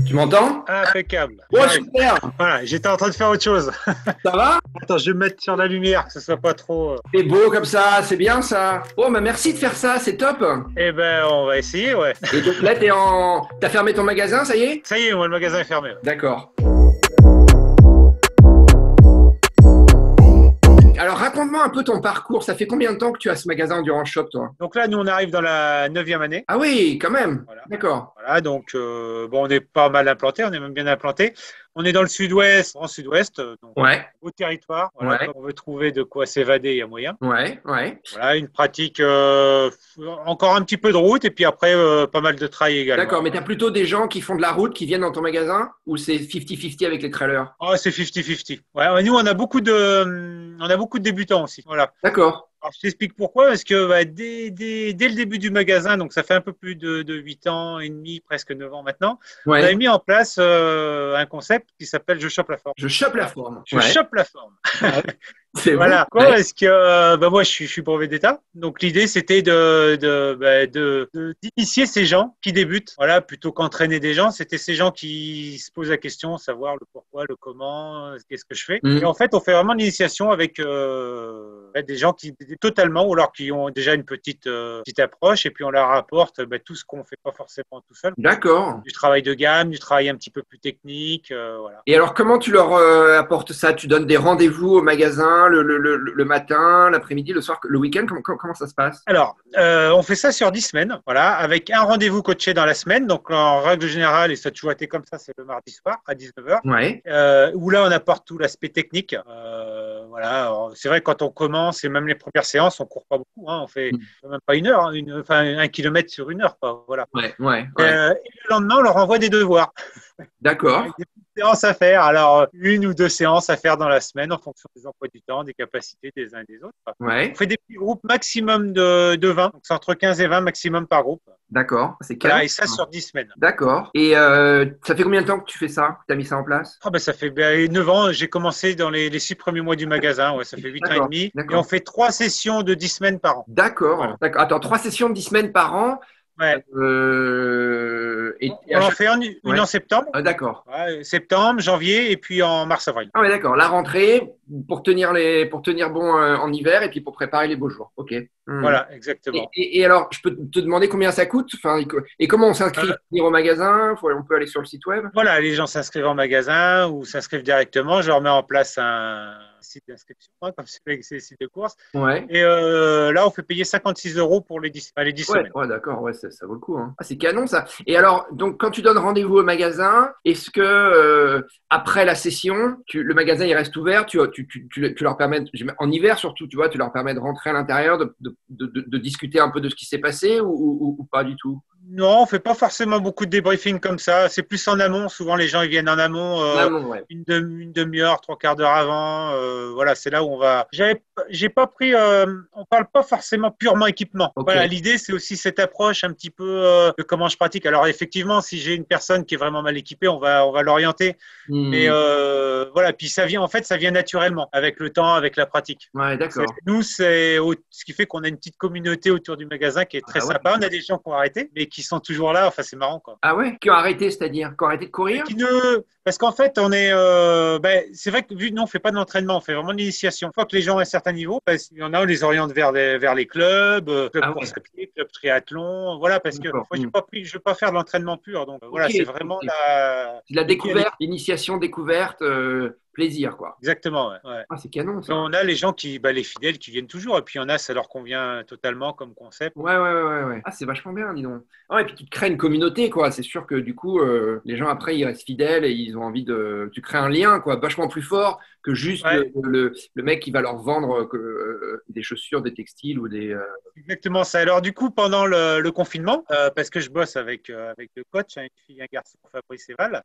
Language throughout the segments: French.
Tu m'entends? Impeccable. Oh, super! Voilà, j'étais en train de faire autre chose. Ça va? Attends, je vais me mettre sur la lumière, que ce soit pas trop. C'est beau comme ça, c'est bien ça. Oh, bah merci de faire ça, c'est top. Eh ben, on va essayer, ouais. Et donc là, t'as fermé ton magasin, ça y est? Ça y est, moi, le magasin est fermé. Ouais. D'accord. Alors, raconte-moi un peu ton parcours. Ça fait combien de temps que tu as ce magasin Endurance Shop, toi? Donc là, nous, on arrive dans la 9e année. Ah oui, quand même. Voilà. D'accord. Voilà, donc bon, on est pas mal implanté, on est même bien implanté. On est dans le sud-ouest, en sud-ouest, donc Ouais, beau territoire. Voilà, Ouais. quand on veut trouver de quoi s'évader, il y a moyen. ouais. Voilà, une pratique, encore un petit peu de route et puis après, pas mal de trail également. D'accord, mais t'as plutôt des gens qui font de la route, qui viennent dans ton magasin, ou c'est 50-50 avec les trailers? Oh, c'est 50-50. Ouais, nous, on a beaucoup de débutants aussi. Voilà. D'accord. Alors, je t'explique pourquoi. Parce que dès le début du magasin, donc ça fait un peu plus de 8 ans et demi, presque 9 ans maintenant, on Ouais. avait mis en place un concept qui s'appelle Je chope la forme. Je chope la forme. Je Ouais. chope la forme. C'est Voilà. bon. Pourquoi? Ouais. Parce que moi, je suis brevet d'État. Donc, l'idée, c'était d'initier ces gens qui débutent. Voilà, plutôt qu'entraîner des gens, c'était ces gens qui se posent la question, savoir le pourquoi, le comment, qu'est-ce que je fais. Mhm. Et en fait, on fait vraiment l'initiation avec des gens qui totalement, ou alors qui ont déjà une petite approche, et puis on leur apporte tout ce qu'on fait pas forcément tout seul. D'accord. Du travail de gamme, du travail un petit peu plus technique, voilà. Et alors, comment tu leur apportes ça? Tu donnes des rendez-vous au magasin le matin, l'après-midi, le soir, le week-end? Comment ça se passe? Alors, on fait ça sur 10 semaines, voilà, avec un rendez-vous coaché dans la semaine. Donc, en règle générale, et ça a toujours été comme ça, c'est le mardi soir à 19h, Ouais. où là, on apporte tout l'aspect technique. Voilà, alors, c'est vrai que quand on commence, et même les premières séances, on court pas beaucoup, hein, on fait même pas une heure, hein, enfin 1 kilomètre sur 1 heure, quoi, voilà. Ouais. Et le lendemain, on leur envoie des devoirs. D'accord. Avec des petites séances à faire. Alors, 1 ou 2 séances à faire dans la semaine en fonction des emplois du temps, des capacités des uns et des autres. Ouais. On fait des petits groupes maximum de 20, donc c'est entre 15 et 20 maximum par groupe. D'accord. C'est Voilà, canon. et ça sur 10 semaines. D'accord. Et ça fait combien de temps que tu fais ça? Que tu as mis ça en place? Ah ben, ça fait 9 ans, j'ai commencé dans les 6 premiers mois du magasin, ouais, ça fait 8 ans et D'accord. demi. Et D'accord. on fait 3 sessions de 10 semaines par an. D'accord. Voilà. D'accord. Attends, 3 sessions de 10 semaines par an. Ouais. Et On à en chaque- fait une Ouais. en septembre, Ah, d'accord. ouais, septembre, janvier et puis en mars-avril. Ah ouais, d'accord. La rentrée pour tenir bon en hiver et puis pour préparer les beaux jours. Ok. Voilà, Et, exactement. et alors, je peux te demander combien ça coûte? Enfin, et comment on s'inscrit? Euh, Faut venir au magasin? On peut aller sur le site web? Voilà, les gens s'inscrivent en magasin ou s'inscrivent directement. Je leur mets en place un site d'inscription, hein, comme c'est avec ces sites de course. Ouais. Et là, on fait payer 56 € pour les 10 Ouais, semaines. ouais, d'accord, ouais, ça vaut le coup, hein. Ah, c'est canon ça. Et alors, donc quand tu donnes rendez-vous au magasin, est-ce que après la session, le magasin il reste ouvert, tu leur permets, en hiver surtout, tu vois, tu leur permets de rentrer à l'intérieur, de discuter un peu de ce qui s'est passé ou pas du tout? Non, on fait pas forcément beaucoup de débriefing comme ça. C'est plus en amont. Souvent, les gens ils viennent en amont Ah non, ouais. une demi-heure, 3/4 d'heure avant. Voilà, c'est là où on va. J'ai pas pris. On parle pas forcément purement équipement. Ok. Voilà, l'idée c'est aussi cette approche un petit peu de comment je pratique. Alors effectivement, si j'ai une personne qui est vraiment mal équipée, on va l'orienter. Mais voilà, puis ça vient naturellement avec le temps, avec la pratique. Ouais, d'accord. Nous, c'est ce qui fait qu'on a une petite communauté autour du magasin qui est très Ah ouais. sympa. On a des gens qui ont arrêté, mais qui sont toujours là. Enfin, c'est marrant, quoi. Ah ouais? Qui ont arrêté, c'est-à-dire? Qui ont arrêté de courir? Parce qu'en fait, on est. C'est vrai que vu que nous, on fait pas d'entraînement, on fait vraiment de l'initiation. Une fois que les gens ont un certain niveau, il y en a, on les oriente vers les clubs, club Ah ouais. course à pied, club triathlon. Voilà, parce que D'accord. moi, je veux pas faire de l'entraînement pur. Donc, voilà, Ok. c'est vraiment Ok. la. C'est de la découverte, initiation, découverte, plaisir, quoi. Exactement, ouais. Ah, c'est canon Et ça. on a les gens les fidèles qui viennent toujours, et puis il y en a, ça leur convient totalement comme concept. Ouais. Ah, c'est vachement bien, dis donc. Ah, et puis tu te crées une communauté, quoi. C'est sûr que du coup, les gens après, ils restent fidèles et ils ont envie de. Tu crées un lien, quoi, vachement plus fort que juste Ouais, le mec qui va leur vendre des chaussures, des textiles ou des. exactement ça. Alors du coup, pendant le confinement, parce que je bosse avec deux coachs, hein, une fille et un garçon, Fabrice et Val,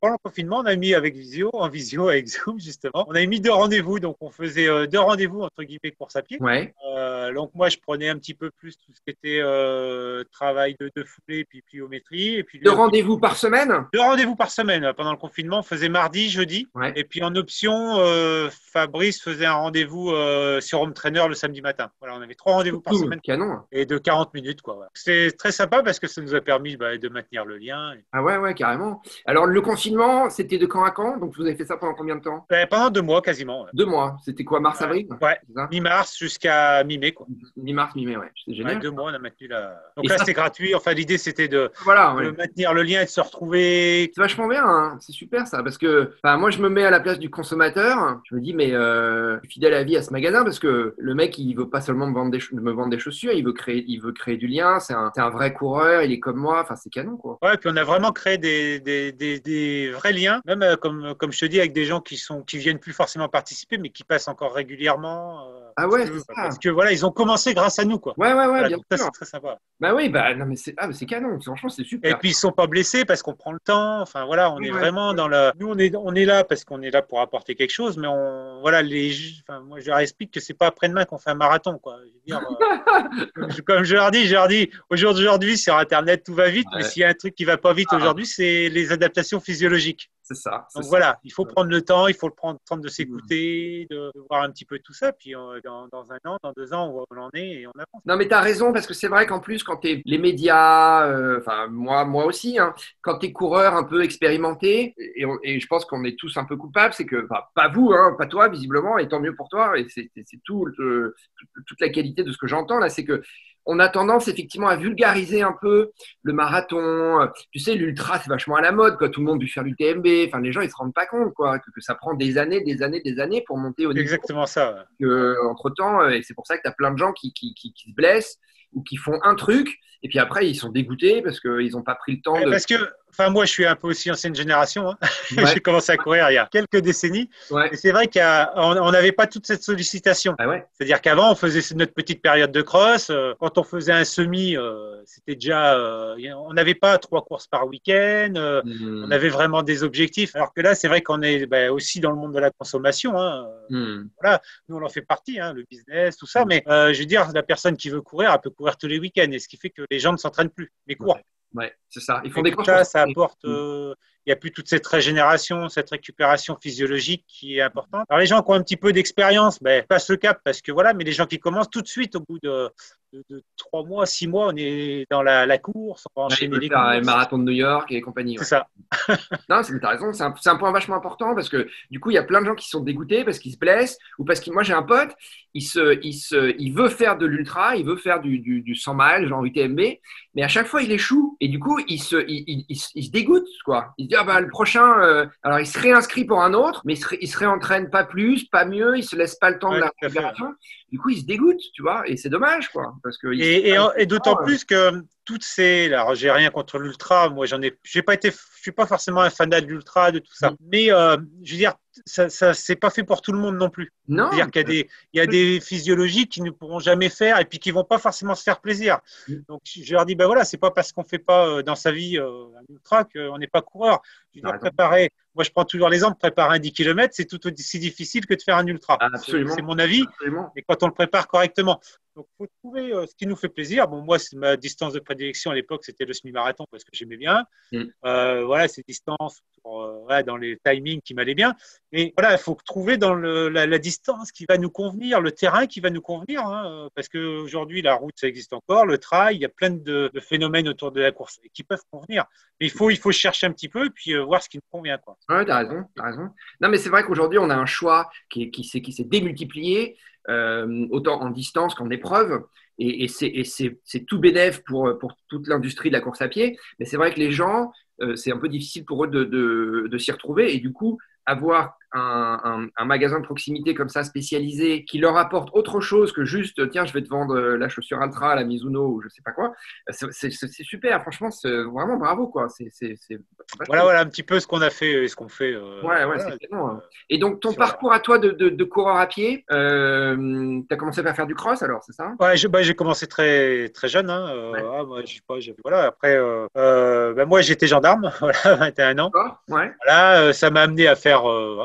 pendant le confinement, on a mis en visio avec avec Zoom, justement. On avait mis 2 rendez-vous, donc on faisait 2 rendez-vous, entre guillemets, course à pied. Ouais. Donc moi, je prenais un petit peu plus tout ce qui était travail de foulée, puis pliométrie. Et puis, 2 rendez-vous par semaine? 2 rendez-vous par semaine. Pendant le confinement, on faisait mardi, jeudi. Ouais. Et puis en option, Fabrice faisait un rendez-vous sur Home Trainer le samedi matin. Voilà, on avait 3 rendez-vous par semaine. Canon. Et de 40 minutes, quoi. Voilà. C'est très sympa parce que ça nous a permis de maintenir le lien. Ah ouais, carrément. Alors, le confinement, c'était de quand à quand? Donc, vous avez fait ça pendant combien de temps? Pendant 2 mois, quasiment. Ouais. 2 mois. C'était quoi, mars-avril? Ouais, mi-mars jusqu'à mi-mai, quoi. Mi-mars, mi-mai, ouais. C'est génial. Ouais, 2 mois, on a maintenu la… Donc là, c'était gratuit. Enfin, l'idée, c'était de maintenir le lien et de se retrouver. C'est vachement bien, hein. C'est super ça, parce que moi, je me mets à la place du consommateur. Je me dis, mais je suis fidèle à vie à ce magasin, parce que le mec, il veut pas seulement me vendre des chaussures, il veut créer du lien. C'est un vrai coureur, il est comme moi. Enfin, c'est canon, quoi. Ouais, puis on a vraiment créé des vrais liens, même comme je te dis, avec des gens qui viennent plus forcément participer, mais qui passent encore régulièrement. Ah ouais, c'est ça. Parce que voilà, ils ont commencé grâce à nous, quoi. Ouais, voilà, bien ça, sûr. c'est très sympa. Bah oui, non, mais c'est canon. Franchement, c'est super. Et puis ils sont pas blessés parce qu'on prend le temps. Enfin voilà, on est vraiment dans le. Nous, on est là parce qu'on est là pour apporter quelque chose, mais moi je leur explique que c'est pas après-demain qu'on fait un marathon, quoi. Je veux dire, comme je leur dis, aujourd'hui sur Internet tout va vite, mais s'il y a un truc qui va pas vite aujourd'hui, c'est les adaptations physiologiques. C'est ça. Donc voilà, il faut prendre le temps, il faut prendre le temps de s'écouter, de voir un petit peu tout ça, puis dans 1 an, dans 2 ans, on voit où on en est et on avance. Non, mais tu as raison, parce que c'est vrai qu'en plus, quand tu es les médias, moi aussi, hein, quand tu es coureur un peu expérimenté, et je pense qu'on est tous un peu coupables, c'est que, pas vous, hein, pas toi, visiblement, et tant mieux pour toi, et c'est toute la qualité de ce que j'entends là, c'est que on a tendance effectivement à vulgariser un peu le marathon. Tu sais, l'ultra, c'est vachement à la mode, quoi. Tout le monde veut faire l'UTMB. Enfin, les gens, ils se rendent pas compte, quoi, que ça prend des années pour monter au niveau. Exactement ça. Entre-temps, et c'est pour ça que tu as plein de gens qui se blessent ou qui font un truc, et puis après, ils sont dégoûtés parce qu'ils n'ont pas pris le temps de… Parce que, moi, je suis un peu aussi ancienne génération. Hein. Ouais. J'ai commencé à courir il y a quelques décennies. Ouais. Et c'est vrai qu'on n'avait pas toute cette sollicitation. Ah ouais. C'est-à-dire qu'avant, on faisait notre petite période de cross. Quand on faisait un semi, c'était déjà… on n'avait pas 3 courses par week-end. On avait vraiment des objectifs. Alors que là, c'est vrai qu'on est aussi dans le monde de la consommation. Hein. Voilà. Nous, on en fait partie, hein, le business, tout ça. Mais je veux dire, la personne qui veut courir, elle peut courir tous les week-ends. Et ce qui fait que les gens ne s'entraînent plus, mais courent. Ouais, c'est ça. Ils font des courses. Ça apporte. Il n'y a plus toute cette régénération, cette récupération physiologique qui est importante. Alors les gens qui ont un petit peu d'expérience, passent le cap parce que voilà, mais les gens qui commencent tout de suite au bout de 3 mois, 6 mois, on est dans la course, on va enchaîner les courses. Le marathon de New York et compagnie. C'est ça. Non, t'as raison, c'est un point vachement important parce que du coup, il y a plein de gens qui sont dégoûtés parce qu'ils se blessent ou parce que moi j'ai un pote, il veut faire de l'ultra, il veut faire du 100 miles, genre UTMB, mais à chaque fois il échoue et du coup il se dégoûte, quoi. Il se dit le prochain, alors il se réinscrit pour un autre, mais il se réentraîne pas plus, pas mieux, il se laisse pas le temps de la récupération. Du coup, il se dégoûte, tu vois, et c'est dommage, quoi, parce que et d'autant plus que toutes ces, alors j'ai rien contre l'ultra, moi je suis pas forcément un fanat de l'ultra, de tout ça, mais je veux dire, ça c'est pas fait pour tout le monde non plus. Non. C'est-à-dire qu'il y a des physiologies qui ne pourront jamais faire et puis qui vont pas forcément se faire plaisir. Donc je leur dis voilà, c'est pas parce qu'on fait pas dans sa vie un ultra qu'on n'est pas coureur. Je veux dire, préparer. Moi, je prends toujours l'exemple, préparer un 10 km, c'est tout aussi difficile que de faire un ultra. Absolument. C'est mon avis, mais quand on le prépare correctement. Donc, il faut trouver ce qui nous fait plaisir. Bon, moi, ma distance de prédilection à l'époque, c'était le semi-marathon parce que j'aimais bien. Voilà, ces distances dans les timings qui m'allaient bien. Mais voilà, il faut trouver dans la distance qui va nous convenir, le terrain qui va nous convenir. Hein, parce qu'aujourd'hui, la route, ça existe encore. Le trail, il y a plein de phénomènes autour de la course qui peuvent convenir. Mais il faut chercher un petit peu et puis voir ce qui nous convient, quoi. Ouais, t'as raison. Non, mais c'est vrai qu'aujourd'hui, on a un choix qui s'est démultiplié, autant en distance qu'en épreuve. Et c'est tout bénef pour toute l'industrie de la course à pied. Mais c'est vrai que les gens, c'est un peu difficile pour eux de s'y retrouver. Et du coup, avoir un magasin de proximité comme ça spécialisé qui leur apporte autre chose que juste tiens je vais te vendre la chaussure Altra, la Mizuno ou je sais pas quoi, c'est super, franchement c'est vraiment bravo, quoi. Voilà un petit peu ce qu'on a fait et ce qu'on fait. C'est bon. Et donc ton parcours à toi de coureur à pied, tu as commencé à faire du cross alors, c'est ça? Ouais, j'ai commencé très très jeune, hein. Moi je sais pas, voilà, après moi j'étais gendarme, voilà, 21 ans. Ouais. Voilà, ça m'a amené à faire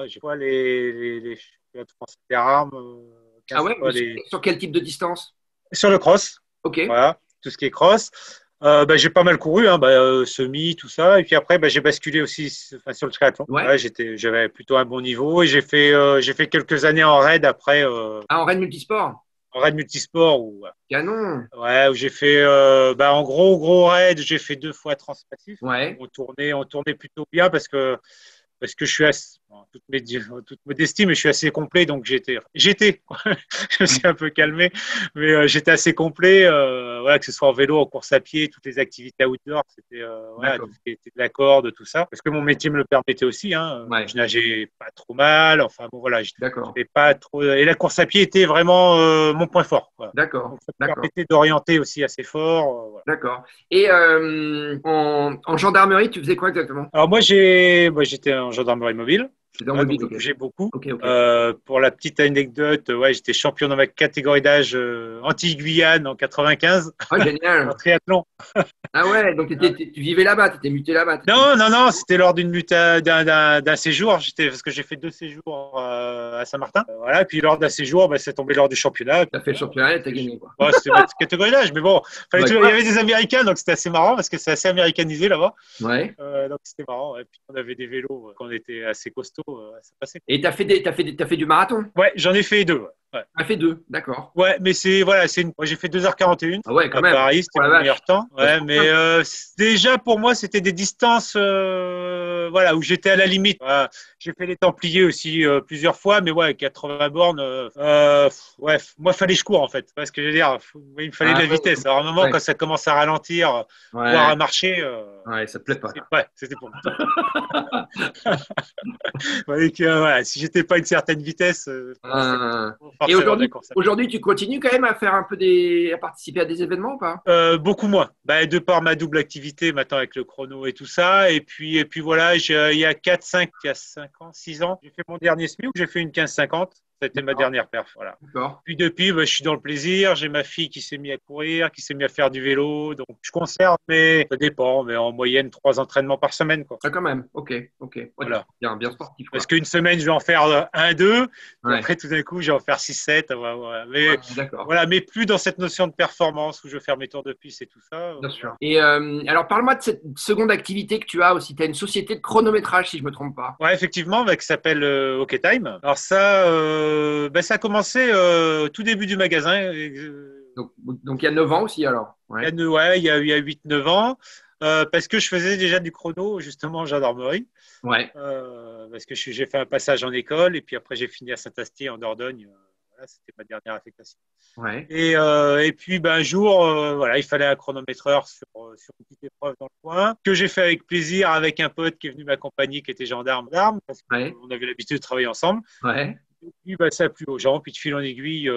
j'ai fois les championnats de France interarmes. Ah ouais, fois sur quel type de distance? Sur le cross. Ok. Voilà, tout ce qui est cross. J'ai pas mal couru, hein, semi, tout ça. Et puis après, j'ai basculé aussi sur le triathlon. Ouais. Ouais, j'avais plutôt un bon niveau et j'ai fait quelques années en raid après. Ah, en raid multisport? En raid multisport où, Canon. ouais, où j'ai fait, en gros raid, j'ai fait 2 fois transpassif. Ouais. On tournait plutôt bien parce que je suis assez, toute modestie, mais je suis assez complet, donc je me suis un peu calmé, mais j'étais assez complet, voilà, que ce soit en vélo, en course à pied, toutes les activités outdoor, c'était voilà, tout ce qui était de la corde, tout ça, parce que mon métier me le permettait aussi, hein, Ouais. je nageais pas trop mal, enfin bon voilà, D'accord. pas trop, et la course à pied était vraiment mon point fort, quoi. D'accord. Donc ça me permettait d'orienter aussi assez fort. Voilà. D'accord. Et en gendarmerie, tu faisais quoi exactement? Alors moi j'étais en gendarmerie mobile. C'était en mobile, donc je bougeais beaucoup. Ok. Pour la petite anecdote, j'étais champion dans ma catégorie d'âge Antilles-Guyane en 95 Ah, génial. en triathlon. Ah ouais, donc tu vivais là-bas, tu étais muté là-bas. Non, c'était lors d'une d'un séjour. Parce que j'ai fait 2 séjours à Saint-Martin. Voilà, puis lors d'un séjour, c'est tombé lors du championnat. Tu as fait le championnat et tu as gagné, quoi. Ouais, c'était ma catégorie d'âge, mais bon, il y avait des Américains, donc c'était assez marrant parce que c'est assez américanisé là-bas. Ouais. Donc c'était marrant. Et puis on avait des vélos quand on était assez costaud, ça passait. Et t'as fait du marathon? Ouais, j'en ai fait 2. Ouais. T'as fait 2, d'accord. Ouais, mais moi j'ai fait 2h41 Ah ouais, quand à même. Paris, c'était mon meilleur temps. Ouais, mais déjà pour moi c'était des distances voilà, où j'étais à la limite. Voilà. J'ai fait les Templiers aussi plusieurs fois, mais ouais, 80 bornes, ouais, moi fallait que je cours en fait. Parce que je veux dire, il me fallait de la vitesse. Alors à un moment, quand ça commence à ralentir, voire à marcher, ouais, ça te plaît pas. Ouais, c'était pour moi. Si j'étais pas à une certaine vitesse, et aujourd'hui, tu continues quand même à faire un peu à participer à des événements ou pas? Beaucoup moins. De par ma double activité maintenant avec le chrono et tout ça. Et puis voilà, il y a 5 ans, 6 ans, j'ai fait mon dernier SMI où j'ai fait une 15-50. C'était ma dernière perf. Voilà. Puis depuis, je suis dans le plaisir. J'ai ma fille qui s'est mise à courir, qui s'est mise à faire du vélo. Donc je conserve, mais ça dépend. Mais en moyenne, 3 entraînements par semaine, quoi. Ah, quand même. Ok. Voilà. Bien sportif, quoi. Parce qu'une semaine, je vais en faire 1-2. Ouais. Après, tout d'un coup, je vais en faire 6-7. Mais voilà, mais plus dans cette notion de performance où je vais faire mes tours de piste et tout ça. Bien sûr. Et alors, parle-moi de cette seconde activité que tu as aussi. Tu as une société de chronométrage, si je ne me trompe pas. Ouais, effectivement, qui s'appelle OK Time. Alors ça a commencé au tout début du magasin. Donc il y a 9 ans aussi, alors. Ouais. Il y a 8-9 ans. Parce que je faisais déjà du chrono, justement, en gendarmerie. Ouais. Parce que j'ai fait un passage en école et puis après, j'ai fini à Saint-Astier, en Dordogne. C'était ma dernière affectation. Ouais. Et puis, un jour, il fallait un chronométreur sur une petite épreuve dans le coin, que j'ai fait avec plaisir avec un pote qui est venu m'accompagner, qui était gendarme d'armes, parce qu'on avait l'habitude de travailler ensemble. Ouais. Et puis, ça a plu aux gens. Puis, de fil en aiguille,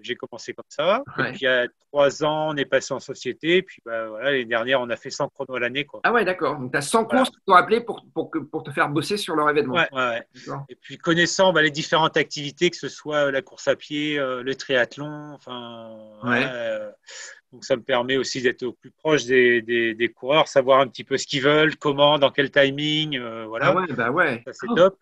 j'ai commencé comme ça. Ouais. Et puis, il y a 3 ans, on est passé en société. Et puis, l'année dernière, on a fait 100 chronos à l'année, quoi. Ah ouais, d'accord. Donc, tu as 100 courses qui t'ont appelé pour te faire bosser sur leur événement. Ouais. Et puis, connaissant les différentes activités, que ce soit la course à pied, le triathlon, donc ça me permet aussi d'être au plus proche des coureurs, savoir un petit peu ce qu'ils veulent, comment, dans quel timing, voilà. Ah ouais. Ça, c'est top.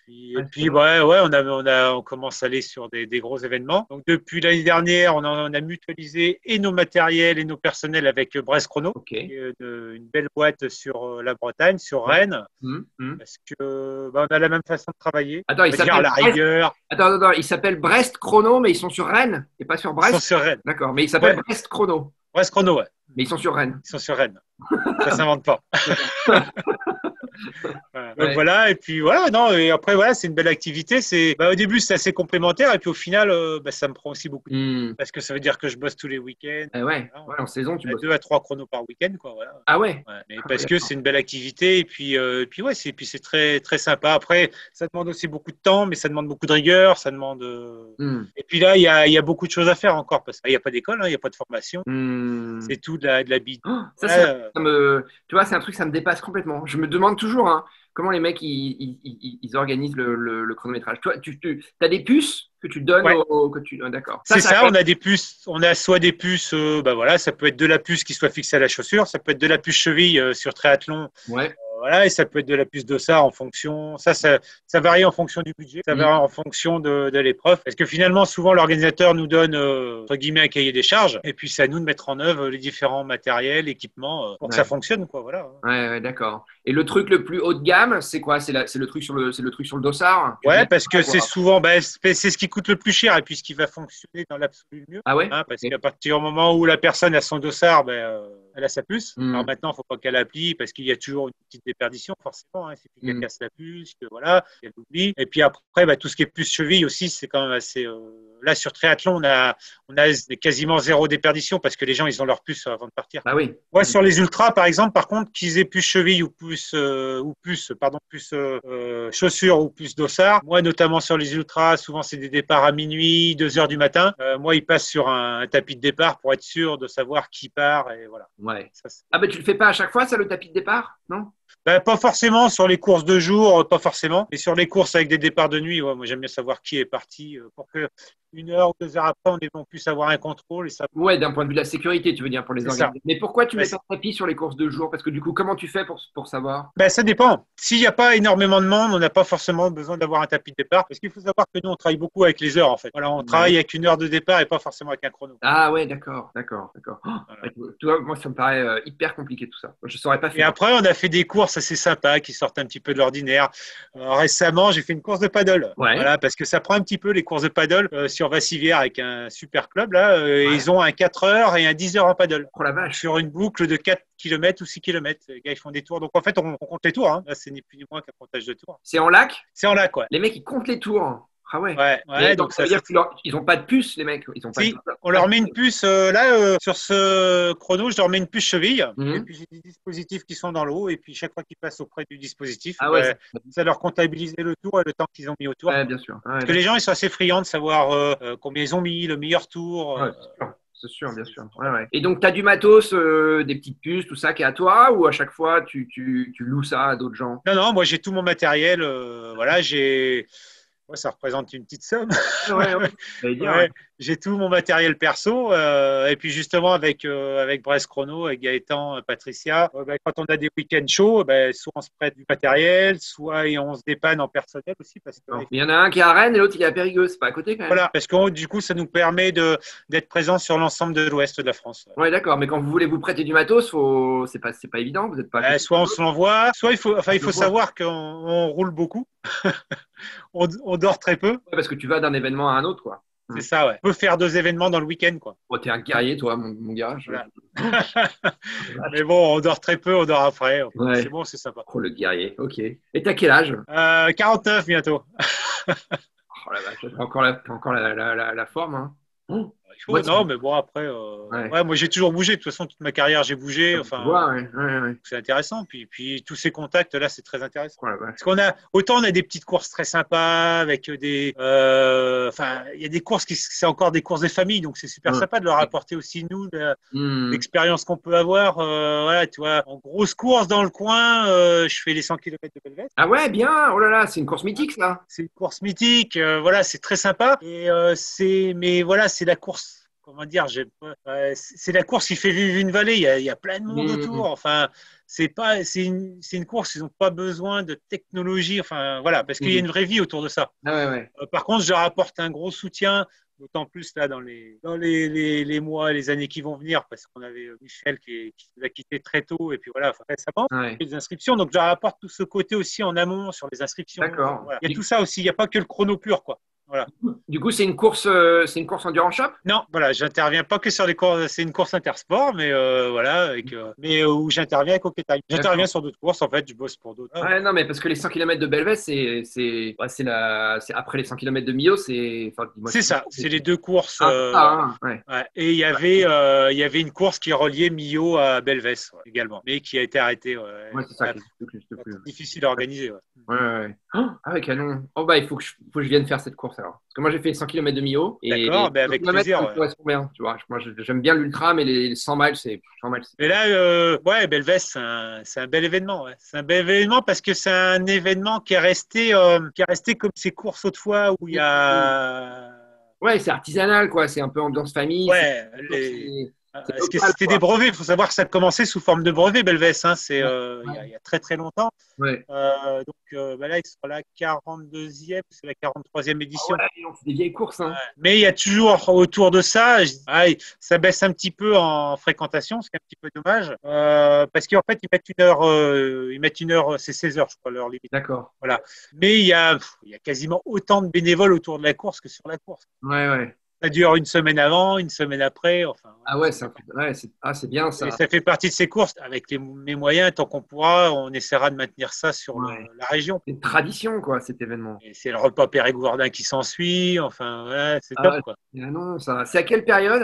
Et puis on commence à aller sur des gros événements. Donc depuis l'année dernière, on a mutualisé et nos matériels et nos personnels avec Brest Chrono, qui est une belle boîte sur la Bretagne, sur Rennes, parce que on a la même façon de travailler. Attends, il s'appelle Brest Chrono, mais ils sont sur Rennes et pas sur Brest. Ils sont sur Rennes. D'accord, mais il s'appelle Brest Chrono. Brest Chrono, ouais. Mais ils sont sur Rennes. Ils sont sur Rennes. Ça s'invente pas. Donc voilà, et puis et après c'est une belle activité. Au début c'est assez complémentaire et puis au final ça me prend aussi beaucoup de temps parce que ça veut dire que je bosse tous les week-ends. En saison tu bosses 2 à 3 chronos par week-end, quoi. Voilà. Ah ouais. Mais parce que c'est une belle activité et puis c'est très très sympa. Après ça demande aussi beaucoup de temps, mais ça demande beaucoup de rigueur, ça demande. Et puis là il y a beaucoup de choses à faire encore parce qu'il n'y a pas d'école, il n'y a pas de formation. C'est tout de la bide. Tu vois, c'est un truc, ça me dépasse complètement. Je me demande toujours comment les mecs ils organisent le chronométrage. Toi, tu as des puces que tu donnes d'accord. C'est ça, on a des puces. On a soit des puces, ça peut être de la puce qui soit fixée à la chaussure, ça peut être de la puce cheville sur triathlon. Ouais. Voilà, et ça peut être de la puce d'ossard en fonction. Ça varie en fonction du budget, ça varie en fonction de l'épreuve. Parce que finalement, souvent, l'organisateur nous donne, entre guillemets, un cahier des charges. Et puis, c'est à nous de mettre en œuvre les différents matériels, équipements pour que ça fonctionne, quoi. Voilà. Ouais, d'accord. Et le truc le plus haut de gamme, c'est quoi? C'est le truc sur c'est le truc sur le dossard? Ouais, parce que c'est souvent, c'est ce qui coûte le plus cher et puis ce qui va fonctionner dans l'absolu le mieux. Ah ouais? Hein, parce qu'à partir du moment où la personne a son dossard, elle a sa puce. Alors maintenant, il ne faut pas qu'elle applique parce qu'il y a toujours une petite déperdition, forcément. Hein, c'est qu'elle casse la puce, que voilà, qu'elle oublie. Et puis après, tout ce qui est puce cheville aussi, c'est quand même assez. Là, sur triathlon, on a quasiment zéro déperdition parce que les gens, ils ont leur puce avant de partir. Ah oui. Ouais, sur les ultras, par exemple, par contre, qu'ils aient puce cheville ou puce chaussures ou puce dossard. Moi, notamment sur les ultras, souvent c'est des départs à minuit, 2 heures du matin. Moi, ils passent sur un tapis de départ pour être sûr de savoir qui part et voilà. Ouais. Tu le fais pas à chaque fois, ça, le tapis de départ, non? Pas forcément sur les courses de jour, pas forcément. Et sur les courses avec des départs de nuit, moi j'aime bien savoir qui est parti pour que 1 heure ou 2 heures après, on puisse avoir un contrôle. Ouais, d'un point de vue de la sécurité, tu veux dire, pour les organisateurs. Mais pourquoi tu mets pas de tapis sur les courses de jour? Parce que du coup, comment tu fais pour savoir? Ça dépend. S'il n'y a pas énormément de monde, on n'a pas forcément besoin d'avoir un tapis de départ. Parce qu'il faut savoir que nous, on travaille beaucoup avec les heures, en fait. Voilà, on travaille avec 1 heure de départ et pas forcément avec un chrono. Ah ouais, d'accord. Voilà. Tu vois, moi, ça me paraît hyper compliqué tout ça. Je saurais pas faire. Et après, on a fait des courses assez sympas qui sortent un petit peu de l'ordinaire. Récemment, j'ai fait une course de paddle. Ouais. Voilà, parce que ça prend un petit peu les courses de paddle sur Vassivière avec un super club. Là, ils ont un 4 heures et un 10 heures en paddle. Oh la vache. Sur une boucle de 4 km ou 6 km. Les gars, ils font des tours. Donc en fait, on compte les tours. Hein. Là, c'est ni plus ni moins qu'un comptage de tours. C'est en lac? C'est en lac, ouais. Les mecs, ils comptent les tours. Ah ouais. Donc ça veut dire qu'ils n'ont pas de puce, les mecs. Ils ont pas on leur met une puce. Sur ce chrono, je leur mets une puce cheville. Et puis j'ai des dispositifs qui sont dans l'eau. Et puis chaque fois qu'ils passent auprès du dispositif, ça leur comptabilise le tour et le temps qu'ils ont mis au tour. Ouais, bien sûr. Parce que les gens, ils sont assez friands de savoir combien ils ont mis, le meilleur tour. C'est sûr, bien sûr. Ouais. Et donc, tu as du matos, des petites puces, tout ça qui est à toi, ou à chaque fois, tu loues ça à d'autres gens? Non, moi, j'ai tout mon matériel. Voilà, ça représente une petite somme. J'ai tout mon matériel perso. Et puis justement, avec Brest Chrono, avec Gaëtan, Patricia, quand on a des week-ends chauds, soit on se prête du matériel, soit on se dépanne en personnel aussi. Parce que, il y en a un qui est à Rennes et l'autre, il est à Périgueux. C'est pas à côté quand même. Voilà, parce que du coup, ça nous permet d'être présents sur l'ensemble de l'ouest de la France. Ouais, d'accord. Mais quand vous voulez vous prêter du matos, c'est pas évident. Vous êtes pas. Soit on se l'envoie, soit il faut savoir qu'on roule beaucoup. on dort très peu. Ouais, parce que tu vas d'un événement à un autre, quoi. C'est ça, ouais. On peut faire 2 événements dans le week-end, quoi. Oh, t'es un guerrier, toi, mon gars. Voilà. Mais bon, on dort très peu, on dort après. Ouais. C'est bon, c'est sympa. Oh, le guerrier, ok. Et t'as quel âge? 49 bientôt. Oh la vache, t'as encore la forme, hein. Non, mais bon, après, moi j'ai toujours bougé. De toute façon, toute ma carrière, j'ai bougé. C'est intéressant. Puis tous ces contacts là, c'est très intéressant. Parce on a des petites courses très sympas avec des. Il y a des courses c'est encore des courses des familles, donc c'est super sympa de leur apporter aussi nous l'expérience qu'on peut avoir. Voilà, tu vois, en grosse course dans le coin, je fais les 100 km de Belvès. Ah ouais, bien. Oh là là, c'est une course mythique, ça. C'est une course mythique. Voilà, c'est très sympa. Et mais voilà, c'est la course. Comment dire, c'est la course qui fait vivre une vallée. Il y a plein de monde autour. Enfin, c'est une course. Ils n'ont pas besoin de technologie. Enfin, voilà, parce qu'il y a une vraie vie autour de ça. Par contre, je leur apporte un gros soutien, d'autant plus là dans les mois et les années qui vont venir, parce qu'on avait Michel qui nous a quitté très tôt et puis voilà, récemment, des inscriptions. Donc, je leur apporte tout ce côté aussi en amont sur les inscriptions. D'accord. Voilà. Il y a tout ça aussi. Il n'y a pas que le chrono pur, quoi. Voilà. Du coup, c'est une course endurance shop? Non, voilà, j'interviens pas que sur les courses. C'est une course intersport, mais voilà, mais où j'interviens avec OK Time. J'interviens sur d'autres courses, en fait, je bosse pour d'autres. Ouais, non, mais parce que les 100 km de Belvès, c'est après les 100 km de Millau, c'est ça, c'est les deux courses. Et il y avait une course qui reliait Millau à Belvès également, mais qui a été arrêtée. C'est ça. C'est difficile à organiser. Ouais. Ah ouais, canon. Oh il faut que je vienne faire cette course alors. Parce que moi j'ai fait 100 km de Millau. D'accord, avec plaisir. Ça me correspond bien, tu vois. Moi j'aime bien l'ultra, mais les 100 miles, c'est. Mais là, Belvès, c'est un bel événement. Ouais. C'est un bel événement parce que c'est un événement qui est resté comme ces courses autrefois où il y a. Ouais, c'est artisanal, quoi. C'est un peu ambiance famille. Ouais, C'était des brevets. Il faut savoir que ça a commencé sous forme de brevet, Belvès. Hein, c'est il y a très très longtemps. Ouais. Là, ils sont la 42e, c'est la 43e édition. Ah ouais, c'est des vieilles courses. Hein. Mais il y a toujours autour de ça, ça baisse un petit peu en fréquentation, ce qui est un petit peu dommage. Parce qu'en fait, ils mettent une heure, c'est 16 heures, je crois, leur limite. D'accord. Voilà. Mais il y a quasiment autant de bénévoles autour de la course que sur la course. Ouais. Ça dure une semaine avant, une semaine après. Enfin, ah ouais, c'est bien ça. Et ça fait partie de ces courses. Avec mes moyens, tant qu'on pourra, on essaiera de maintenir ça sur la région. C'est une tradition, quoi, cet événement. Et c'est le repas Périgordin qui s'ensuit. Enfin, ouais, c'est top, quoi. Non, ça. C'est à quelle période?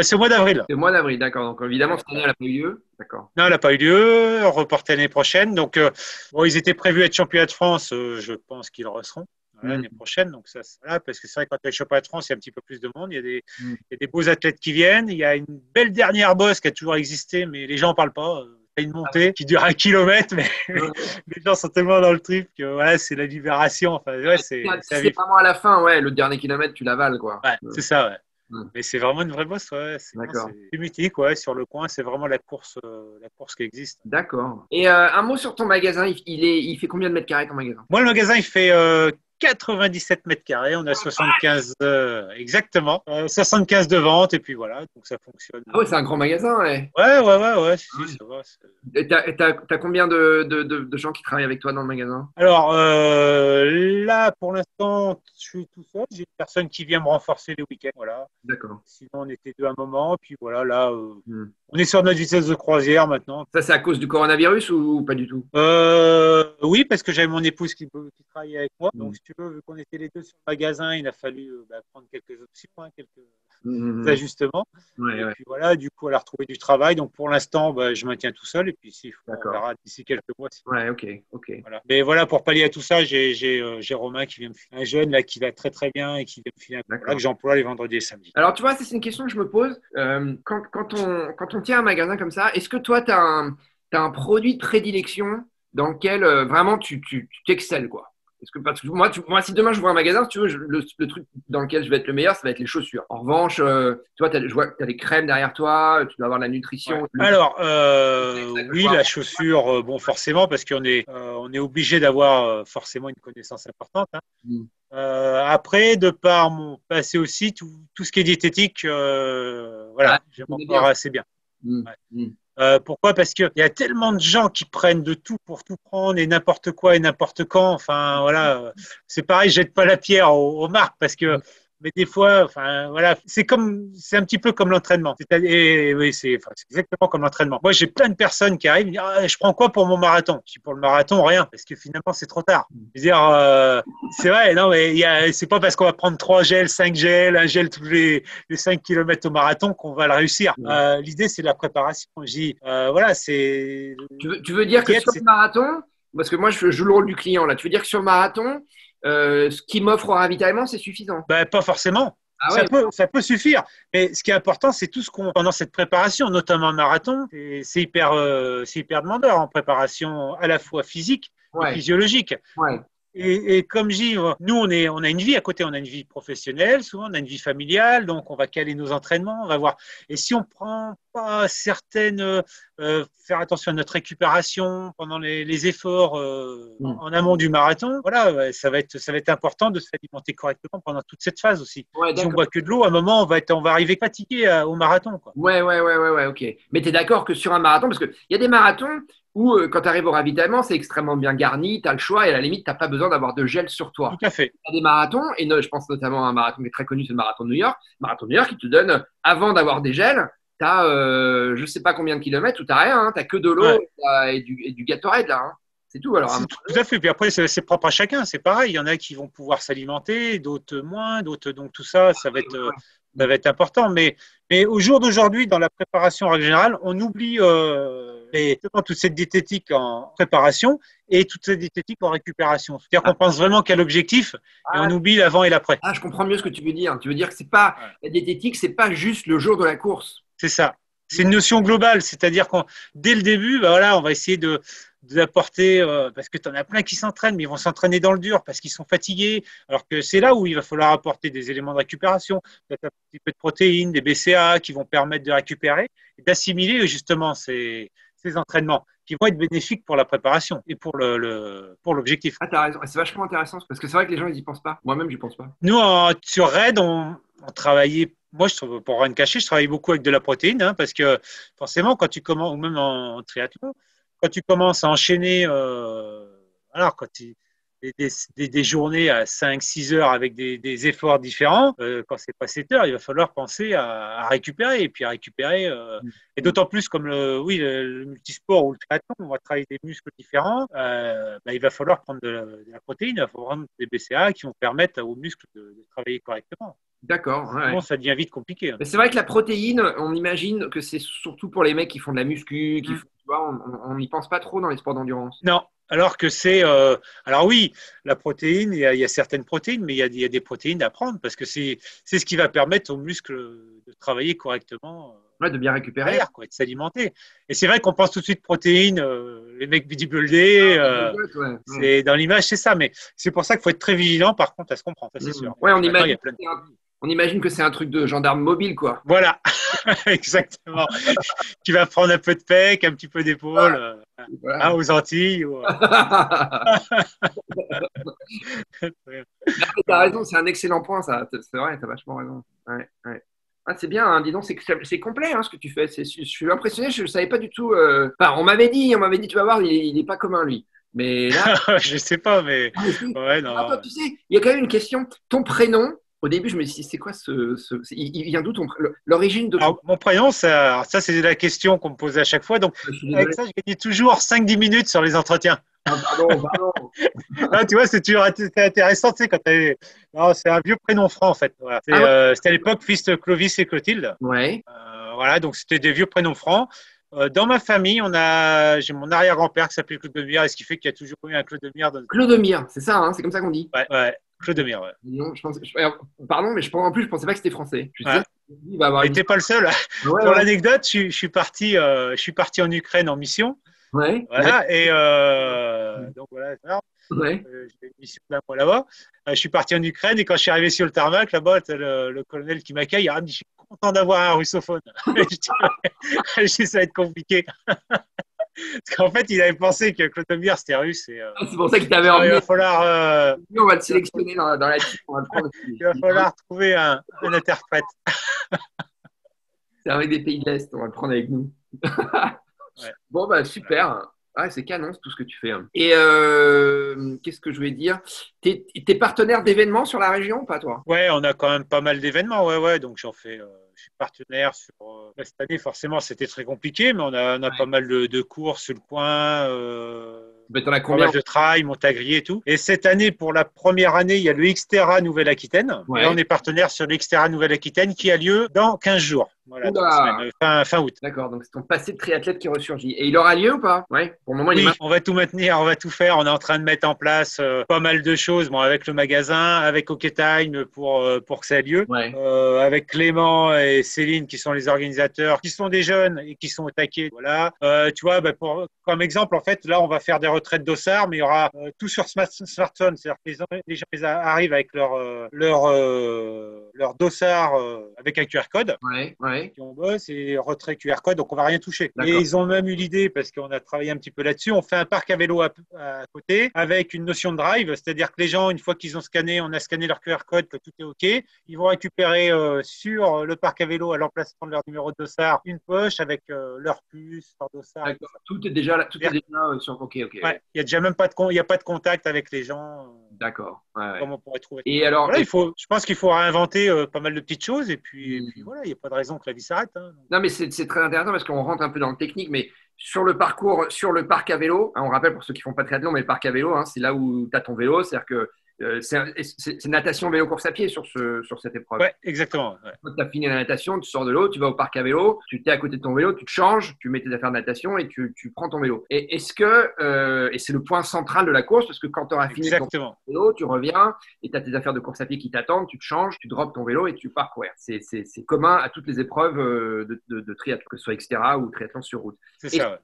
C'est au mois d'avril. C'est au mois d'avril, d'accord. Donc évidemment, cette année, elle n'a pas eu lieu. D'accord. Non, elle n'a pas eu lieu. Reporté l'année prochaine. Donc, ils étaient prévus être championnats de France. Je pense qu'ils le seront. L'année prochaine, donc ça, parce que c'est vrai que quand tu as le championnat de France, il y a un petit peu plus de monde, il y a des beaux athlètes qui viennent, il y a une belle dernière bosse qui a toujours existé, mais les gens n'en parlent pas. Il y a une montée qui dure 1 kilomètre, mais les gens sont tellement dans le trip que voilà, c'est la libération. Enfin, c'est vraiment à la fin, le dernier kilomètre, tu l'avales, quoi. C'est ça, Mais c'est vraiment une vraie bosse, c'est mythique, sur le coin, c'est vraiment la course qui existe. D'accord. Et un mot sur ton magasin, il fait combien de mètres carrés ton magasin? Moi, le magasin, il fait 97 mètres carrés, on a 75 exactement, 75 de vente et puis voilà, donc ça fonctionne. Ah ouais, c'est un grand magasin, ouais. Ouais, si, ça va. Et t'as combien de gens qui travaillent avec toi dans le magasin? Alors là, pour l'instant, je suis tout seul. J'ai une personne qui vient me renforcer les week-ends, voilà. D'accord. Sinon, on était deux à un moment, puis voilà, là, on est sur notre vitesse de croisière maintenant. Ça, c'est à cause du coronavirus ou pas du tout? Oui, parce que j'avais mon épouse qui travaillait avec moi, donc si tu veux, vu qu'on était les deux sur le magasin, il a fallu prendre quelques options, quelques ajustements. Et puis voilà, du coup, elle a retrouvé du travail. Donc pour l'instant, je maintiens tout seul. Et puis s'il faut, on verra d'ici quelques mois. Ok. Voilà. Mais voilà, pour pallier à tout ça, j'ai Romain qui vient me filer un jeune là qui va très très bien et qui vient me filer un contrat que j'emploie les vendredis et samedis. Alors tu vois, c'est une question que je me pose. Quand on tient un magasin comme ça, est-ce que toi, tu as un produit de prédilection dans lequel vraiment tu t'excelles, quoi? Parce que moi, si demain je vois un magasin, si tu veux, le truc dans lequel je vais être le meilleur, ça va être les chaussures. En revanche, tu vois, je vois que tu as les crèmes derrière toi, tu dois avoir la nutrition. Ouais. Alors, oui, la chaussure, forcément, parce qu'on est obligé d'avoir forcément une connaissance importante. Hein. Après, de par mon passé aussi, tout ce qui est diététique, je m'en sors assez bien. Pourquoi? Parce qu'il y a tellement de gens qui prennent de tout pour tout prendre et n'importe quoi et n'importe quand. Enfin, voilà, c'est pareil, je jette pas la pierre aux marques parce que, mais des fois, enfin, voilà, c'est un petit peu comme l'entraînement. Oui, c'est exactement comme l'entraînement. Moi, j'ai plein de personnes qui arrivent et disent, je prends quoi pour mon marathon? Je dis, pour le marathon, rien, parce que finalement, c'est trop tard. Je veux dire, c'est vrai, non, mais c'est pas parce qu'on va prendre 3 gels, 5 gels, un gel tous les 5 km au marathon qu'on va le réussir. L'idée, c'est la préparation. Je dis, voilà, c'est. Tu veux dire que sur le marathon, parce que moi, je joue le rôle du client là, tu veux dire que sur le marathon, ce qui m'offre au ravitaillement, c'est suffisant? Pas forcément. Ça peut suffire. Mais ce qui est important, c'est tout ce qu'on pendant cette préparation, notamment en marathon, c'est hyper demandeur en préparation à la fois physique et physiologique. Et comme je dis, nous, on a une vie à côté, on a une vie professionnelle, souvent on a une vie familiale, donc on va caler nos entraînements, on va voir. Et si on prend pas faire attention à notre récupération pendant les efforts en amont du marathon, voilà, ça va être important de s'alimenter correctement pendant toute cette phase aussi. Si on boit que de l'eau, à un moment, on va arriver fatigué au marathon, quoi. Ouais, ok. Mais tu es d'accord que sur un marathon, parce qu'il y a des marathons où quand tu arrives au ravitaillement, c'est extrêmement bien garni, tu as le choix et à la limite, tu n'as pas besoin d'avoir de gel sur toi. Tout à fait. Il y a des marathons, et je pense notamment à un marathon qui est très connu, c'est le marathon de New York. Le marathon de New York qui te donne, avant d'avoir des gels, tu as je ne sais pas combien de kilomètres où tu n'as rien, hein, tu n'as que de l'eau et du Gatorade là. Hein. C'est tout. Alors, tout à fait. Puis après, c'est propre à chacun, c'est pareil. Il y en a qui vont pouvoir s'alimenter, d'autres moins, d'autres. Donc tout ça, ça va être important. Mais au jour d'aujourd'hui, dans la préparation en règle générale, on oublie toute cette diététique en préparation et toute cette diététique en récupération. C'est-à-dire qu'on pense vraiment qu'à l'objectif et on oublie l'avant et l'après. Je comprends mieux ce que tu veux dire. Tu veux dire que c'est pas la diététique, c'est pas juste le jour de la course. C'est ça. C'est une notion globale, c'est-à-dire dès le début, on va essayer de d'apporter, parce que tu en as plein qui s'entraînent, mais ils vont s'entraîner dans le dur parce qu'ils sont fatigués. Alors que c'est là où il va falloir apporter des éléments de récupération, peut-être un petit peu de protéines, des BCA qui vont permettre de récupérer et d'assimiler justement ces entraînements qui vont être bénéfiques pour la préparation et pour pour l'objectif. Ah, t'as raison. C'est vachement intéressant parce que c'est vrai que les gens, ils y pensent pas. Moi-même, j'y pense pas. Nous, sur RAID, on travaillait. Moi, pour rien cacher, je travaille beaucoup avec de la protéine, hein, parce que forcément, quand tu commences, ou même en triathlon, quand tu commences à enchaîner, alors quand tu, des journées à 5-6 heures avec des efforts différents, quand c'est pas 7 heures, il va falloir penser à récupérer, et puis à récupérer. Et d'autant plus comme le multisport ou le triathlon, on va travailler des muscles différents, il va falloir prendre de la protéine, il va falloir prendre des BCA qui vont permettre aux muscles de travailler correctement. D'accord. Ouais. Sinon, ça devient vite compliqué. Mais c'est vrai que la protéine, on imagine que c'est surtout pour les mecs qui font de la muscu, tu vois, on n'y pense pas trop dans les sports d'endurance. Non, alors que c'est. Alors oui, la protéine, il y a certaines protéines, mais il y a des protéines à prendre parce que c'est ce qui va permettre aux muscles de travailler correctement. Ouais, de bien récupérer. Derrière, quoi, de s'alimenter. Et c'est vrai qu'on pense tout de suite protéines, les mecs bodybuildés, c'est dans l'image, c'est ça. Mais c'est pour ça qu'il faut être très vigilant, par contre, à ce qu'on prend, ça c'est sûr. Ouais, on imagine que c'est un truc de gendarme mobile, quoi. Voilà, exactement. Qui va prendre un peu de pec, un petit peu d'épaule, aux Antilles. T'as raison, c'est un excellent point, ça. C'est vrai, t'as vachement raison. Ouais, ouais. Ah, c'est bien, hein, dis donc, c'est complet hein, ce que tu fais. Je suis impressionné, je ne savais pas du tout. Enfin, on m'avait dit, tu vas voir, il n'est pas commun, lui. Mais là. Je sais pas, mais. Ouais, non. Attends, tu sais, il y a quand même une question. Ton prénom, au début, je me suis dit, c'est quoi il vient d'où l'origine de ton. Mon prénom, ça c'est la question qu'on me posait à chaque fois. Donc, avec ça, je gagnais toujours 5-10 minutes sur les entretiens. Ah, pardon. Non, tu vois, c'est intéressant, tu sais, Non, c'est un vieux prénom franc, en fait. Voilà. C'était à l'époque fils de Clovis et Clotilde. Ouais. Voilà, donc c'était des vieux prénoms francs. Dans ma famille, j'ai mon arrière-grand-père qui s'appelait Clodomir, et ce qui fait qu'il y a toujours eu un Clodomir. Clodomir, c'est ça, hein, c'est comme ça qu'on dit. Ouais. Clodomir, ouais. Non, pardon, mais en plus, je pensais pas que c'était français. Et t'es pas le seul. Pour l'anecdote, je suis parti en Ukraine en mission. Ouais. Voilà, et donc voilà. J'ai une mission d'un mois là-bas. Je suis parti en Ukraine et quand je suis arrivé sur le tarmac, là-bas, le colonel qui m'accueille, il me dit, je suis content d'avoir un russophone. Je dis, ça va être compliqué. Parce qu'en fait, il avait pensé que Clodomir, c'était russe. C'est pour ça qu'il t'avait emmené. Il va falloir. On va te sélectionner dans la team. Il va falloir trouver un interprète. C'est avec des pays de l'Est, on va le prendre avec nous. Bon, bah super. Ah, c'est canon tout ce que tu fais. Et qu'est-ce que je voulais dire? T'es partenaire d'événements sur la région ou pas, toi? Ouais, on a quand même pas mal d'événements. Ouais. Donc j'en fais. Je suis partenaire sur. Cette année, forcément, c'était très compliqué, mais on a pas mal de courses sur le coin. Pas mal de trail, Montagrier et tout. Et cette année, pour la première année, il y a le Xterra Nouvelle-Aquitaine. Et on est partenaire sur le Xterra Nouvelle-Aquitaine qui a lieu dans 15 jours. Voilà, fin août. D'accord, donc c'est ton passé de triathlète qui ressurgit. Et il aura lieu ou pas? Ouais, pour le moment, oui, on va tout maintenir, on va tout faire. On est en train de mettre en place pas mal de choses, avec le magasin, avec OK Time pour que ça ait lieu, avec Clément et Céline qui sont les organisateurs, qui sont des jeunes et qui sont au taquet. Voilà. Tu vois, comme exemple, en fait, là, on va faire des retraites d'ossards, mais il y aura tout sur smartphone. C'est-à-dire que les gens arrivent avec leur dossard avec un QR code. Qui on bosse et retrait QR code, donc on va rien toucher. Et ils ont même eu l'idée, parce qu'on a travaillé un petit peu là-dessus, on fait un parc à vélo à côté avec une notion de drive, c'est-à-dire que les gens, une fois qu'ils ont scanné, on a scanné leur QR code, que tout est OK, ils vont récupérer sur le parc à vélo à l'emplacement de leur numéro de dossard une poche avec leur puce, leur dossard. Tout est déjà sur OK. Ouais, il y a déjà même pas de contact avec les gens. D'accord. Comme on pourrait trouver. Et alors, voilà, je pense qu'il faut réinventer pas mal de petites choses et puis voilà, il n'y a pas de raison que la vie s'arrête. Hein. Non, mais c'est très intéressant parce qu'on rentre un peu dans le technique, mais sur le parcours, sur le parc à vélo, on rappelle pour ceux qui font pas de triathlon, mais le parc à vélo, c'est là où tu as ton vélo, c'est-à-dire que c'est natation, vélo, course à pied sur cette épreuve. Ouais, exactement. Ouais. Quand tu as fini la natation, tu sors de l'eau, tu vas au parc à vélo, tu t'es à côté de ton vélo, tu te changes, tu mets tes affaires de natation et tu prends ton vélo. Et est-ce que, et c'est le point central de la course, parce que quand tu auras fini ton vélo, tu reviens et tu as tes affaires de course à pied qui t'attendent, tu te changes, tu drops ton vélo et tu pars courir. C'est commun à toutes les épreuves de triathlon, que ce soit etc. ou triathlon sur route. C'est ça.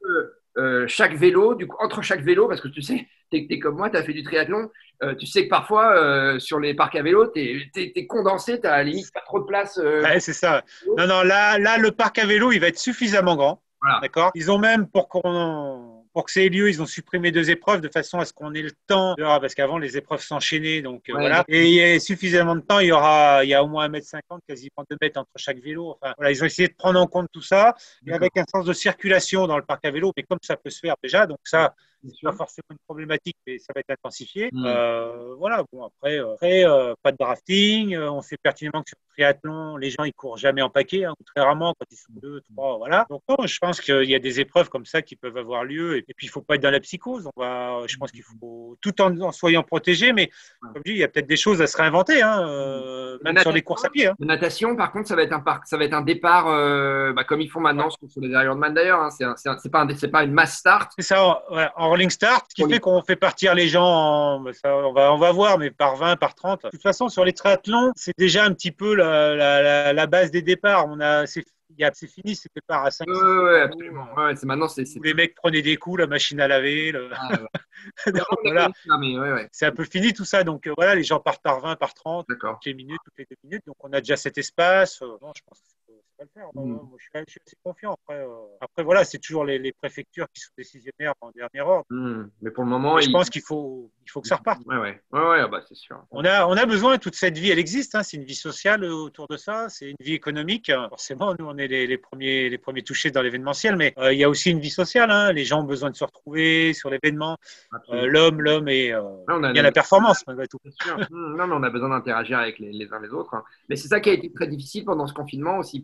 chaque vélo, du coup, entre chaque vélo, parce que tu sais, t'es comme moi, tu as fait du triathlon, tu sais que parfois, sur les parcs à vélo, t'es condensé, tu as à la limite pas trop de place. Ouais, c'est ça. Non, non, là, le parc à vélo, il va être suffisamment grand. Voilà. D'accord. Ils ont même, pour que ça ait lieu, ils ont supprimé 2 épreuves de façon à ce qu'on ait le temps, parce qu'avant, les épreuves s'enchaînaient. Donc, voilà. Et il y a suffisamment de temps. Il y a au moins 1,50 m, quasiment 2 mètres entre chaque vélo. Enfin, voilà, ils ont essayé de prendre en compte tout ça. Et avec un sens de circulation dans le parc à vélo, mais comme ça peut se faire déjà, donc ça, c'est pas forcément une problématique, mais ça va être intensifié. Voilà. Bon, après, pas de drafting. On sait pertinemment que sur le triathlon, les gens ils courent jamais en paquet, hein, ou très rarement quand ils sont 2, 3, voilà. Donc non, je pense qu'il y a des épreuves comme ça qui peuvent avoir lieu. Et puis il faut pas être dans la psychose. Je pense qu'il faut tout en soyant protégé, mais comme je dis, il y a peut-être des choses à se réinventer, hein, même sur les courses à pied. Hein. La natation, par contre, ça va être un parc, ça va être un départ, comme ils font maintenant sur les Ironman d'ailleurs. Hein, c'est pas une mass start. C'est ça, en rolling start, ce qui fait qu'on fait partir les gens, on va voir, mais par 20, par 30. De toute façon, sur les triathlons, c'est déjà un petit peu la base des départs. C'est fini ces départs à 5. Ouais, absolument. Ouais, c'est maintenant, les mecs prenaient des coups, la machine à laver. Donc, voilà. C'est un peu fini tout ça. Donc voilà, les gens partent par 20, par 30, toutes les 2 minutes. Donc on a déjà cet espace. Non, je pense que ça va le faire. Moi, je suis assez confiant. Après voilà, c'est toujours les préfectures qui sont décisionnaires en dernier ordre. Mais pour le moment, je pense qu'il faut que ça reparte. Ouais, bah, c'est sûr. On a besoin, toute cette vie, elle existe. Hein, c'est une vie sociale autour de ça. C'est une vie économique. Forcément, nous, on est les premiers touchés dans l'événementiel, mais il y a aussi une vie sociale. Hein. Les gens ont besoin de se retrouver sur l'événement. L'homme et bien la performance, malgré tout. Non, mais on a besoin d'interagir avec les uns les autres. Hein. Mais c'est ça qui a été très difficile pendant ce confinement aussi,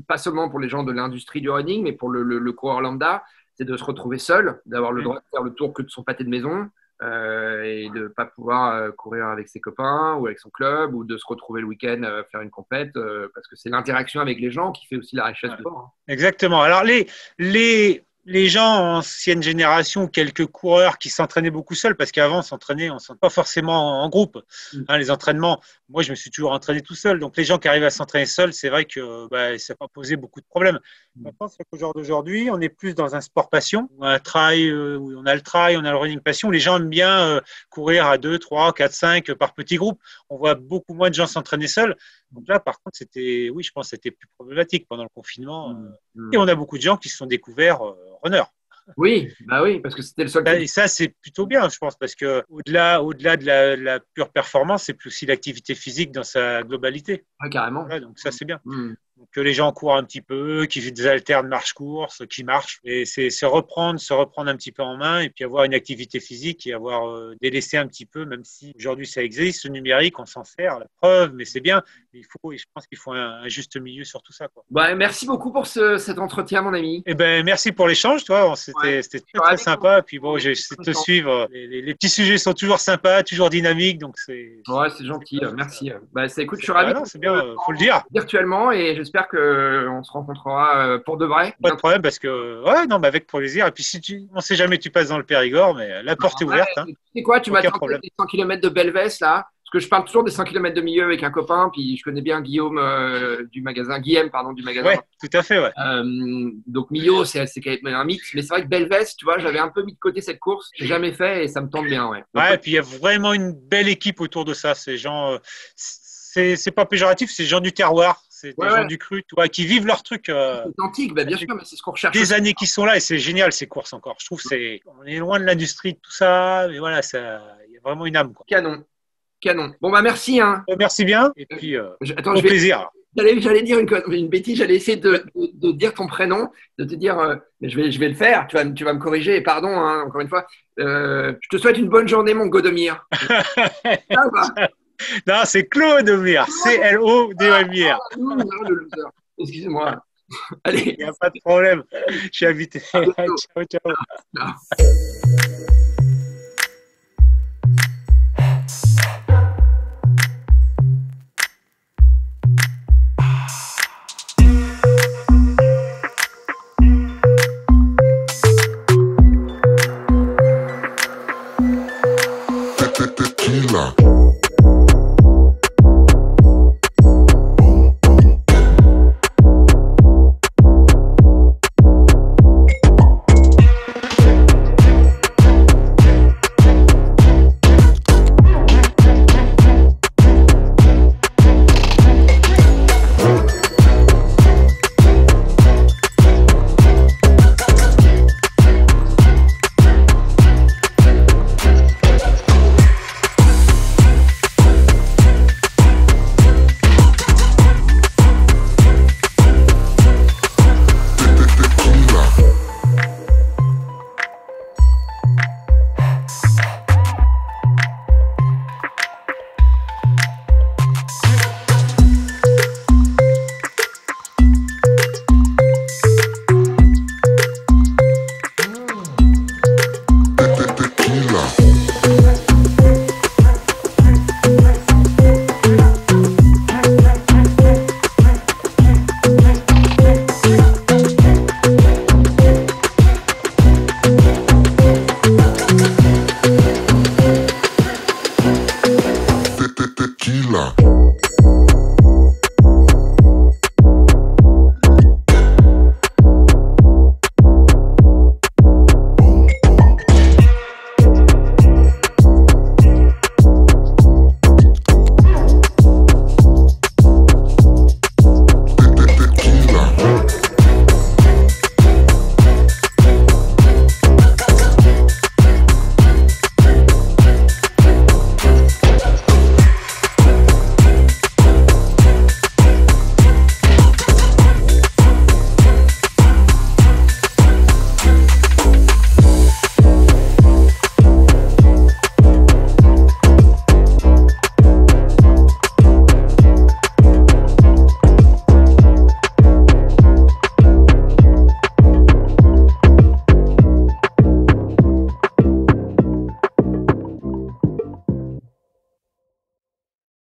pas seulement pour les gens de l'industrie du running, mais pour le coureur lambda, c'est de se retrouver seul, d'avoir le droit de faire le tour que de son pâté de maison. Et de ne pas pouvoir courir avec ses copains ou avec son club, ou de se retrouver le week-end faire une compète, parce que c'est l'interaction avec les gens qui fait aussi la richesse du sport. Hein. Exactement. Alors les gens ancienne génération, quelques coureurs qui s'entraînaient beaucoup seuls, parce qu'avant, on s'entraînait pas forcément en groupe. Hein, les entraînements, moi, je me suis toujours entraîné tout seul. Donc, les gens qui arrivent à s'entraîner seuls, c'est vrai que ça n'a pas posé beaucoup de problèmes. Maintenant, c'est qu'au jour d'aujourd'hui, on est plus dans un sport passion, où on a le trail, on a le running passion. Les gens aiment bien courir à 2, 3, 4, 5 par petits groupes. On voit beaucoup moins de gens s'entraîner seuls. Donc là, par contre, je pense que c'était plus problématique pendant le confinement. Et on a beaucoup de gens qui se sont découverts runner. Oui, parce que c'était le seul. Et ça, c'est plutôt bien, je pense, parce que au-delà de la pure performance, c'est plus aussi l'activité physique dans sa globalité. Ah, carrément. Voilà, donc ça, c'est bien. Donc, que les gens courent un petit peu, qu'ils alternent marche-course, qui marchent. Et c'est se reprendre un petit peu en main et puis avoir une activité physique et avoir délaissé un petit peu, même si aujourd'hui ça existe, le numérique, on s'en sert, la preuve, mais c'est bien. Mais je pense qu'il faut un juste milieu sur tout ça. Quoi. Merci beaucoup pour cet entretien, mon ami. Merci pour l'échange, toi. C'était très sympa. Et puis bon, j'essaie de te suivre. Les petits sujets sont toujours sympas, toujours dynamiques. Donc c'est gentil. Merci. Écoute, je suis ravi. C'est bien, faut le dire. Virtuellement, et j'espère qu'on se rencontrera pour de vrai. Pas de problème, parce que mais avec plaisir. Et puis si on sait jamais, tu passes dans le Périgord, mais la porte est ouverte. Hein. Tu sais quoi, tu m'attends des 100 km de Belvès là. Parce que je parle toujours des 100 km de milieu avec un copain, puis je connais bien Guillaume du magasin. Ouais, tout à fait, ouais. Donc Millau, c'est quand même un mix, mais c'est vrai que Belvès, tu vois, j'avais un peu mis de côté cette course, j'ai jamais fait et ça me tente bien, ouais. Donc, et puis il y a vraiment une belle équipe autour de ça. Ces gens, c'est pas péjoratif, c'est des gens du terroir, c'est des gens du cru, qui vivent leur truc. C'est authentique, bien sûr, mais c'est ce qu'on recherche. Des années qui sont là et c'est génial ces courses encore. Je trouve on est loin de l'industrie de tout ça, mais voilà, il y a vraiment une âme. Quoi. Canon. Bon, merci. Hein. Merci bien. Et puis, au plaisir. J'allais dire une bêtise, j'allais essayer de dire ton prénom, de te dire, mais je vais le faire, tu vas me corriger, et pardon, hein, encore une fois. Je te souhaite une bonne journée, mon Godomir. Non, c'est Clodomir, C-L-O-D-O-M-I-R. Le loser. Excusez-moi. Allez. Il n'y a pas de problème. Je suis invité. Ciao.